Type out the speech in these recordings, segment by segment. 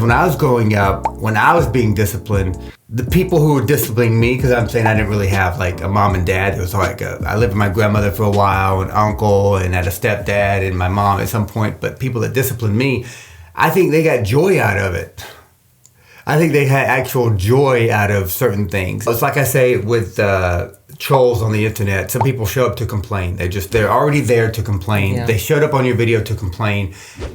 When I was growing up, when I was being disciplined, the people who were disciplining me, because I'm saying I didn't really have like a mom and dad. It was like I lived with my grandmother for a while, an uncle, and had a stepdad, and my mom at some point. But people that disciplined me, I think they got joy out of it. I think they had actual joy out of certain things. It's like I say with trolls on the internet. Some people show up to complain. They're already there to complain. Yeah. They showed up on your video to complain.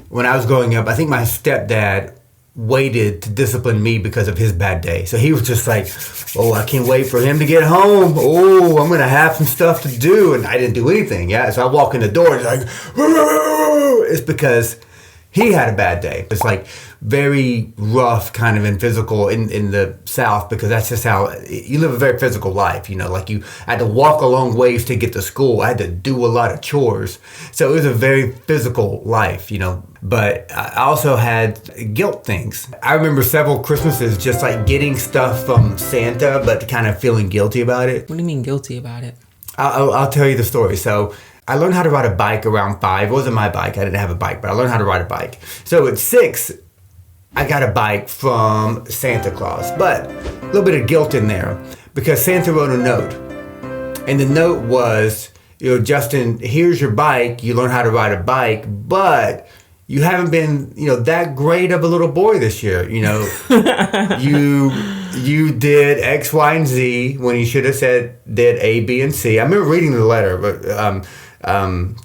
When I was growing up, I think my stepdad waited to discipline me because of his bad day. So he was just like, oh, I can't wait for him to get home. Oh, I'm going to have some stuff to do. And I didn't do anything. Yeah. So I walk in the door and it's like, it's because he had a bad day. It's like very rough kind of and physical in the South, because that's just how you live a very physical life. You know, like you had to walk a long ways to get to school. I had to do a lot of chores. So it was a very physical life, you know. But I also had guilt things. I remember several Christmases just like getting stuff from Santa, but kind of feeling guilty about it. What do you mean guilty about it? I'll tell you the story. So I learned how to ride a bike around 5. It wasn't my bike. I didn't have a bike, but I learned how to ride a bike. So at 6, I got a bike from Santa Claus, but a little bit of guilt in there because Santa wrote a note. And the note was, you know, Justin, here's your bike. You learn how to ride a bike, but you haven't been, you know, that great of a little boy this year. You know, you did X, Y, and Z when you should have said did A, B, and C. I remember reading the letter, but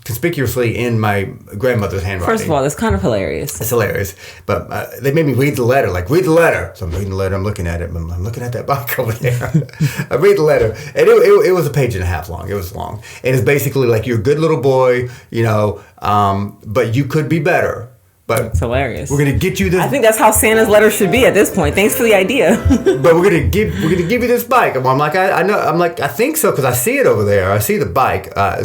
conspicuously in my grandmother's handwriting. First of all, it's kind of hilarious. It's hilarious. But they made me read the letter. Like, read the letter. So I'm reading the letter. I'm looking at it. I'm looking at that bike over there. I read the letter. And it was a page and a half long. It was long. And it's basically like, you're a good little boy, you know, but you could be better. But it's hilarious. We're gonna get you this. I think that's how Santa's letter should be at this point. Thanks for the idea. But we're gonna give you this bike. I'm like, I know. I'm like, I think so because I see it over there. I see the bike. I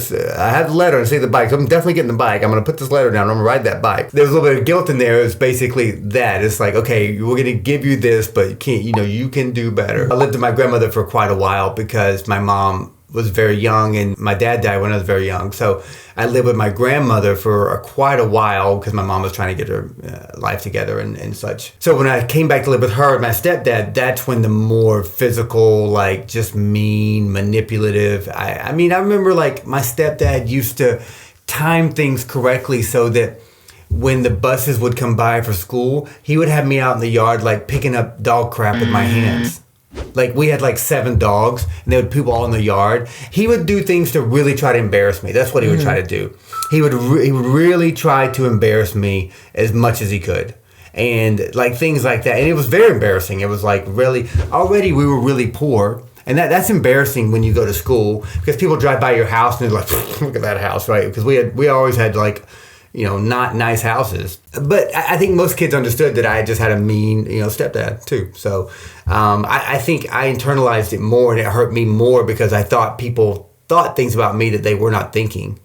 have the letter and see the bike. So I'm definitely getting the bike. I'm gonna put this letter down. I'm gonna ride that bike. There's a little bit of guilt in there. It's basically that. It's like, okay, we're gonna give you this, but you can't. You know, you can do better. I lived with my grandmother for quite a while because my mom was very young and my dad died when I was very young. So I lived with my grandmother for quite a while because my mom was trying to get her life together and such. So when I came back to live with her and my stepdad, that's when the more physical, like just mean, manipulative. I mean, I remember like my stepdad used to time things correctly so that when the buses would come by for school, he would have me out in the yard like picking up dog crap with my hands. Like we had like 7 dogs and they would poop all in the yard. He would do things to really try to embarrass me. That's what he would try to do. He would really try to embarrass me as much as he could. And like things like that. And it was very embarrassing. It was like really, already we were really poor. And that's embarrassing when you go to school because people drive by your house and they're like, look at that house, right? Because we always had like, you know, not nice houses. But I think most kids understood that I just had a mean, you know, stepdad too. So I think I internalized it more and it hurt me more because I thought people thought things about me that they were not thinking.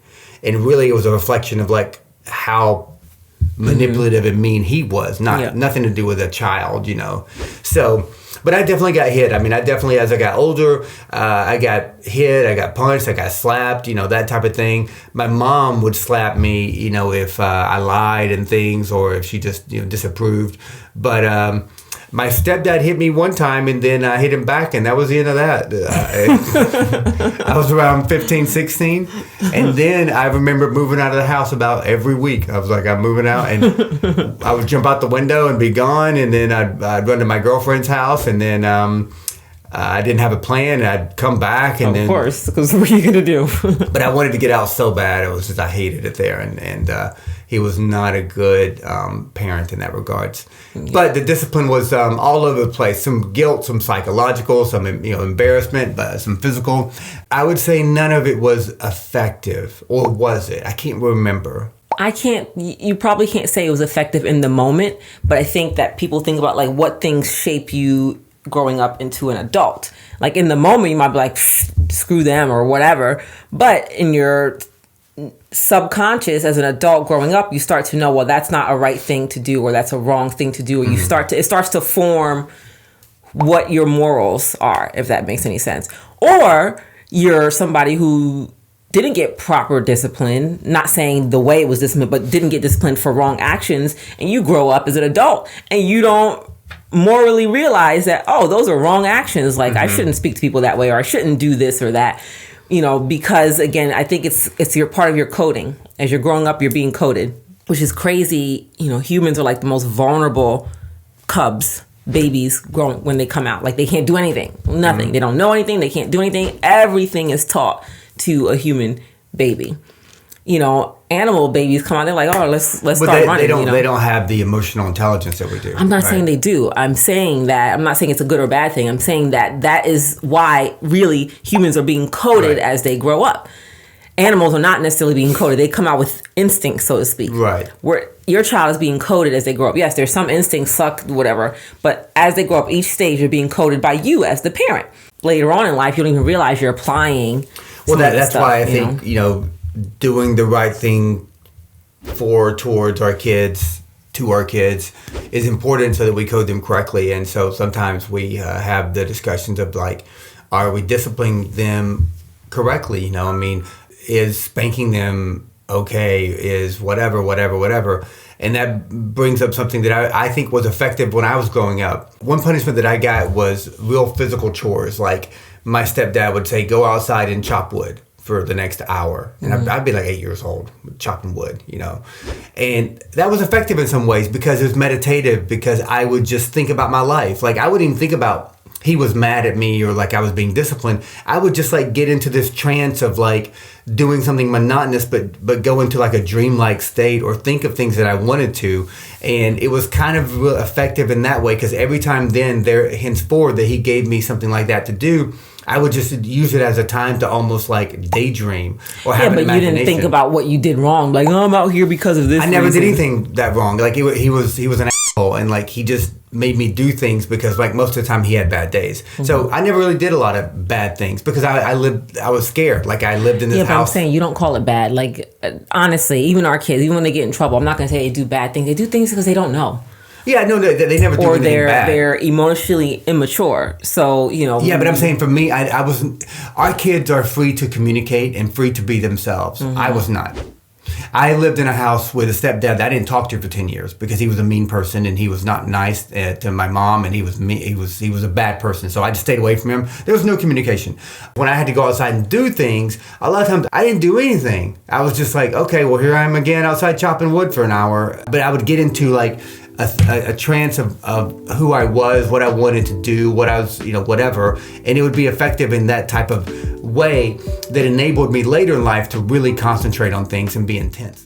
And really it was a reflection of like how manipulative and mean he was, nothing to do with a child, you know. So, but I definitely got hit. I mean, I definitely, as I got older, I got hit, I got punched, I got slapped, you know, that type of thing. My mom would slap me, you know, if I lied and things or if she just, you know, disapproved. But my stepdad hit me one time and then I hit him back and that was the end of that. I was around 15, 16. And then I remember moving out of the house about every week. I was like, I'm moving out and I would jump out the window and be gone. And then I'd run to my girlfriend's house and then I didn't have a plan and I'd come back. And of course, because what are you going to do? But I wanted to get out so bad. It was just, I hated it there. And he was not a good parent in that regards. Yeah. But the discipline was all over the place. Some guilt, some psychological, some, you know, embarrassment, but some physical. I would say none of it was effective, or was it? I can't remember. You probably can't say it was effective in the moment, but I think that people think about like what things shape you growing up into an adult. Like in the moment, you might be like, screw them or whatever. But in your subconscious as an adult growing up, you start to know, well, that's not a right thing to do or that's a wrong thing to do. Or it starts to form what your morals are, if that makes any sense. Or you're somebody who didn't get proper discipline, not saying the way it was disciplined, but didn't get disciplined for wrong actions, and you grow up as an adult and you don't morally realize that, oh, those are wrong actions. Like, I shouldn't speak to people that way, or I shouldn't do this or that, because again, I think it's your part of your coding. As you're growing up, you're being coded, which is crazy. Humans are like the most vulnerable babies growing when they come out. Like, they can't do anything, nothing. They don't know anything. They can't do anything. Everything is taught to a human baby. Animal babies come out, they're like, oh, let's start running. They don't have the emotional intelligence that we do. I'm not saying they do. I'm not saying it's a good or bad thing. I'm saying that is why really humans are being coded as they grow up. Animals are not necessarily being coded. They come out with instincts, so to speak. Right. Where your child is being coded as they grow up. Yes, there's some instincts, suck, whatever. But as they grow up, each stage you're being coded by you as the parent. Later on in life, you don't even realize you're applying. Well, that's stuff, why I think, doing the right thing towards our kids, to our kids, is important so that we code them correctly. And so sometimes we have the discussions of like, are we disciplining them correctly? Is spanking them okay? Is whatever. And that brings up something that I think was effective when I was growing up. One punishment that I got was real physical chores. Like, my stepdad would say, go outside and chop wood for the next hour. And I'd be like 8 years old, chopping wood, And that was effective in some ways because it was meditative, because I would just think about my life. Like, I wouldn't even think about he was mad at me or like I was being disciplined. I would just like get into this trance of like doing something monotonous, but go into like a dreamlike state or think of things that I wanted to. And it was kind of real effective in that way, because every time henceforward that he gave me something like that to do, I would just use it as a time to almost like daydream or have an imagination. But you didn't think about what you did wrong. Like, oh, I'm out here because of this. I never did anything that wrong. Like, he was an asshole, and like he just made me do things because like most of the time he had bad days. So I never really did a lot of bad things because I was scared. Like, I lived in this house. Yeah, but I'm saying you don't call it bad. Like, honestly, even our kids, even when they get in trouble, I'm not going to say they do bad things. They do things because they don't know. Yeah, no, they never do anything bad. Or they're emotionally immature. So, Yeah, but I'm saying for me, I wasn't. Our kids are free to communicate and free to be themselves. I was not. I lived in a house with a stepdad that I didn't talk to for 10 years because he was a mean person and he was not nice to my mom, and he was a bad person. So I just stayed away from him. There was no communication. When I had to go outside and do things, a lot of times I didn't do anything. I was just like, okay, well, here I am again outside chopping wood for an hour. But I would get into like a trance of who I was, what I wanted to do, what I was, whatever. And it would be effective in that type of way that enabled me later in life to really concentrate on things and be intense.